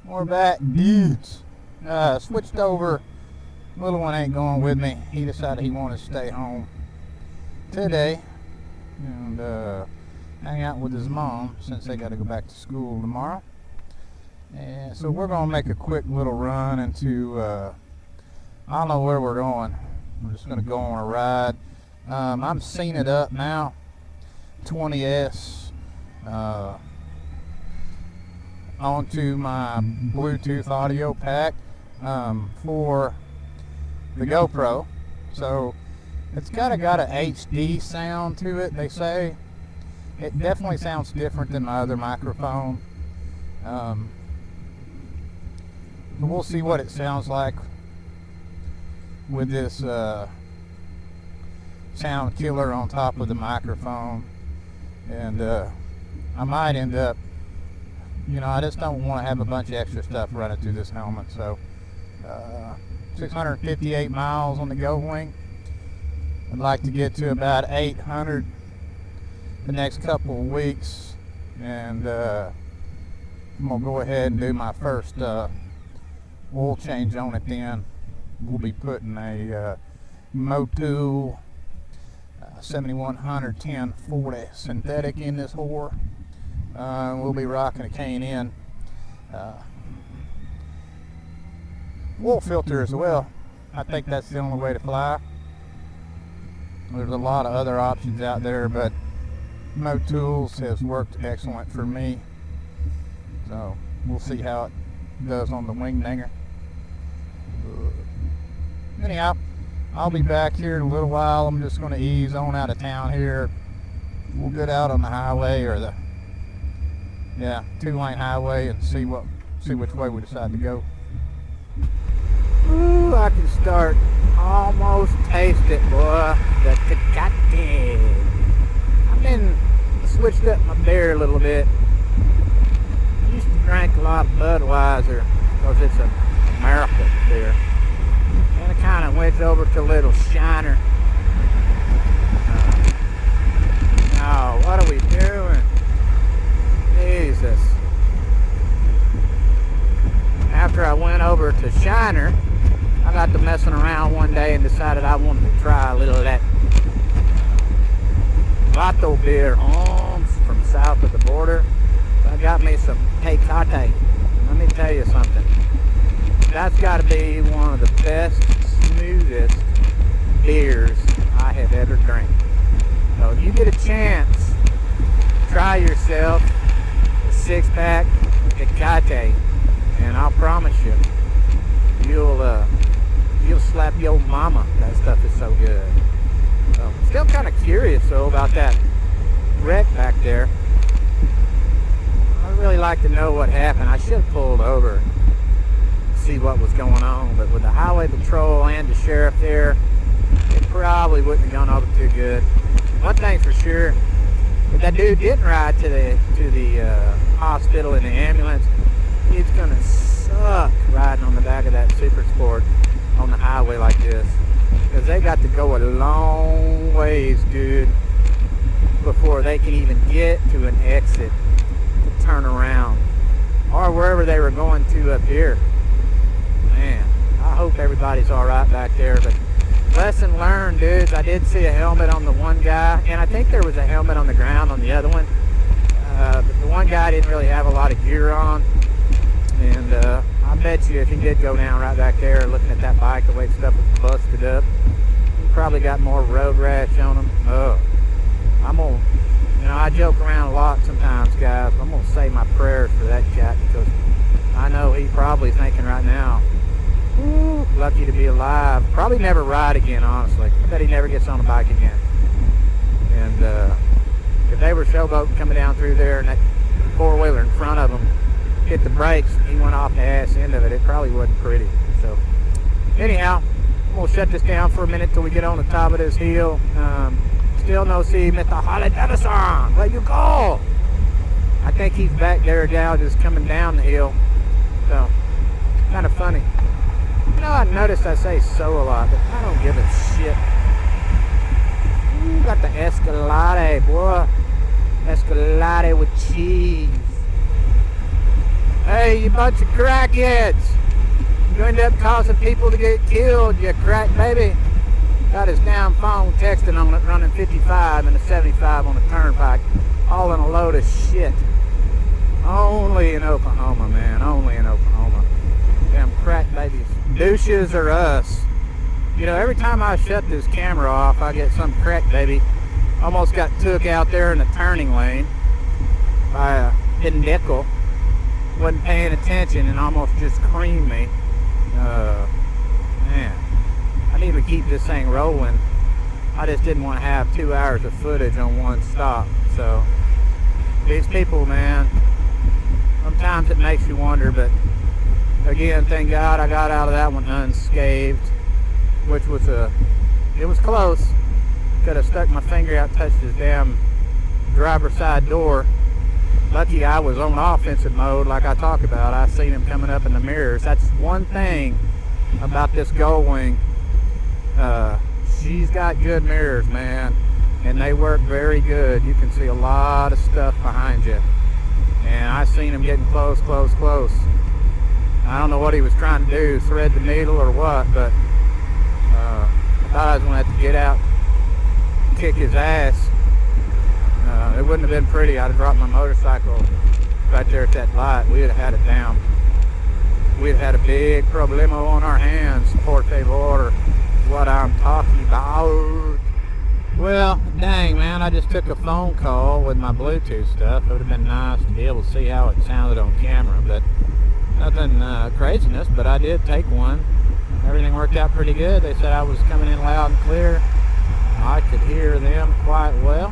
We're back, dudes. Switched over. Little one ain't going with me. He decided he wanted to stay home today and hang out with his mom since they got to go back to school tomorrow. And so we're gonna make a quick little run into I don't know where we're going. We're just gonna go on a ride. I'm seeing it up now. 20S onto my Bluetooth audio pack for the GoPro. So it's got an HD sound to it, they say. It definitely sounds different than my other microphone. We'll see what it sounds like with this sound killer on top of the microphone. And I might end up, I just don't want to have a bunch of extra stuff running through this helmet. So 658 miles on the Goldwing. I'd like to get to about 800 the next couple of weeks, and I'm gonna go ahead and do my first oil change on it. Then we'll be putting a Motul 7100 1040 synthetic in this whore. We'll be rocking a K&N oil filter as well. I think that's the only way to fly. There's a lot of other options out there, but Motuls has worked excellent for me. So we'll see how it does on the wing dinger. Anyhow, I'll be back here in a little while. I'm just going to ease on out of town here. We'll get out on the highway, or the two-lane highway, and see which way we decide to go. Ooh, I can start almost taste it, boy. The Tecate. I've been switched up my beer a little bit. I used to drink a lot of Budweiser because it's an American beer. And I kind of went over to a little Shiner. Oh, what are we doing? Jesus. After I went over to Shiner, I got to messing around one day and decided I wanted to try a little of that Vato beer from south of the border. So I got me some Tecate. Let me tell you something. That's got to be one of the best, smoothest beers I have ever drank. So if you get a chance, try yourself a 6-pack Tecate, and I'll promise you, you'll slap your mama. That stuff is so good. So, still kind of curious though about that wreck back there. I'd really like to know what happened. I should have pulled over and see what was going on, but with the highway patrol and the sheriff there, it probably wouldn't have gone over too good. One thing for sure, if that dude didn't ride to the hospital in the ambulance, he's gonna suck riding on the back of that Super Sport on the highway like this, because they got to go a long ways, dude, before they can even get to an exit to turn around, or wherever they were going to up here. Man, I hope everybody's all right back there. But lesson learned, dudes. I did see a helmet on the one guy, and I think there was a helmet on the ground on the other one. But the one guy didn't really have a lot of gear on, and I bet you if he did go down right back there looking at that bike, the way stuff was busted up, he probably got more road rash on him. I'm gonna, I joke around a lot sometimes, guys, but I'm gonna say my prayers for that cat, because I know he probably thinking right now, ooh, lucky to be alive. Probably never ride again, honestly. I bet he never gets on a bike again. And if they were showboating coming down through there and that four-wheeler in front of him hit the brakes, he went off the ass end of it, it probably wasn't pretty. So anyhow, I'm gonna shut this down for a minute till we get on the top of this hill. Still no see Mr. Harley Davidson. Where you go? I think he's back there now, just coming down the hill. So kind of funny. I noticed I say so a lot, but I don't give a shit. Ooh, got the Escalade, boy. Escalade with cheese. Hey, you bunch of crackheads. You end up causing people to get killed, you crack baby. Got his damn phone texting on it, running 55 and a 75 on the turnpike, all in a load of shit. Only in Oklahoma, man. Only in Oklahoma. Damn crack babies. Douches are us. You know, every time I shut this camera off, I get some crack baby. Almost got took out there in the turning lane by a hidden nickel. Wasn't paying attention and almost just creamed me. Man, I need to keep this thing rolling. I just didn't want to have 2 hours of footage on one stop. So these people, man, sometimes it makes you wonder, but again, thank God I got out of that one unscathed, which was it was close. Could have stuck my finger out, touched his damn driver's side door. Lucky I was on offensive mode like I talk about. I seen him coming up in the mirrors. That's one thing about this Goldwing. She's got good mirrors, man, and they work very good. You can see a lot of stuff behind you. And I seen him getting close. I don't know what he was trying to do, thread the needle or what, but I thought I was going to have to get out, kick his ass. It wouldn't have been pretty. I'd have dropped my motorcycle right there at that light. We'd have had it down. We'd have had a big problemo on our hands. Porte Lord, what I'm talking about. Well, dang, man, I just took a phone call with my Bluetooth stuff. It would have been nice to be able to see how it sounded on camera, but nothing craziness, but I did take one. Everything worked out pretty good. They said I was coming in loud and clear. I could hear them quite well.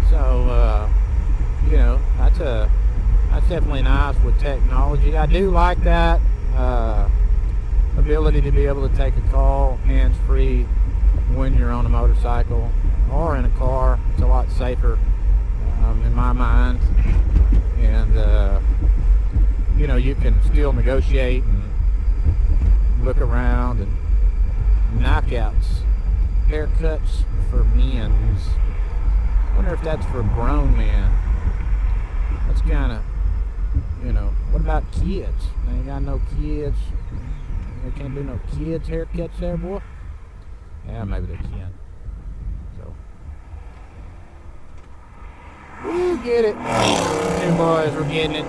So, you know, that's definitely nice with technology. I do like that ability to be able to take a call hands-free when you're on a motorcycle or in a car. It's a lot safer in my mind. And, you know, you can still negotiate and look around, and knockouts, haircuts for men's. I wonder if that's for grown men. That's kind of, you know, what about kids? They ain't got no kids. They can't do no kids haircuts there, boy. Yeah, maybe they can. So, we'll get it. Two boys, we're getting it.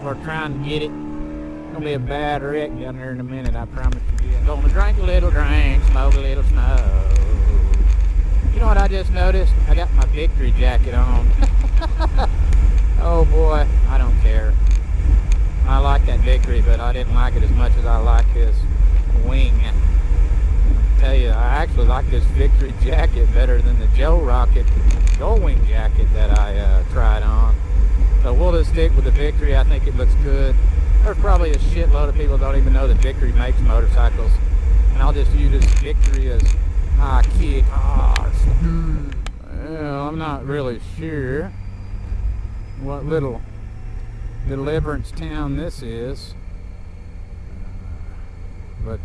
We're trying to get it. It's gonna be a bad wreck down there in a minute, I promise you. Gonna drink a little drink, smoke a little smoke. You know what I just noticed? I got my victory jacket on. Oh boy, I don't care. I like that victory, but I didn't like it as much as I like this wing. I tell you, I actually like this victory jacket better than the Joe Rocket Goldwing jacket that I tried on. So we'll just stick with the victory. I think it looks good. There's probably a shitload of people that don't even know that Victory makes motorcycles. And I'll just use this Victory as I kick ass. Well, I'm not really sure what little deliverance town this is. But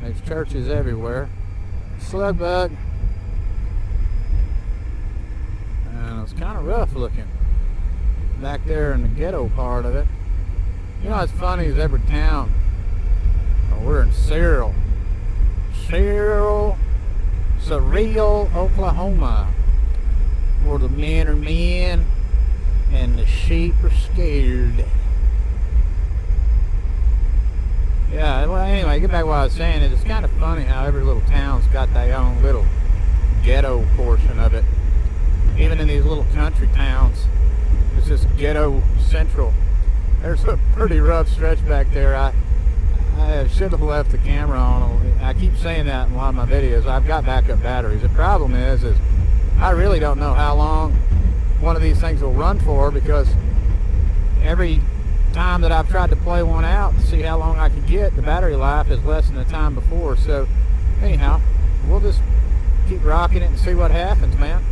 there's churches everywhere. Slug bug. And it's kind of rough looking back there in the ghetto part of it. You know what's funny is every town. We're in Cyril, Oklahoma, where the men are men and the sheep are scared. Yeah, well, anyway, get back to what I was saying. It's kind of funny how every little town's got their own little ghetto portion of it. Even in these little country towns, it's just ghetto central. There's a pretty rough stretch back there. I should have left the camera on. I keep saying that in a lot of my videos. I've got backup batteries. The problem is I really don't know how long one of these things will run for, because every time that I've tried to play one out to see how long I can get, the battery life is less than the time before. So anyhow, we'll just keep rocking it and see what happens, man.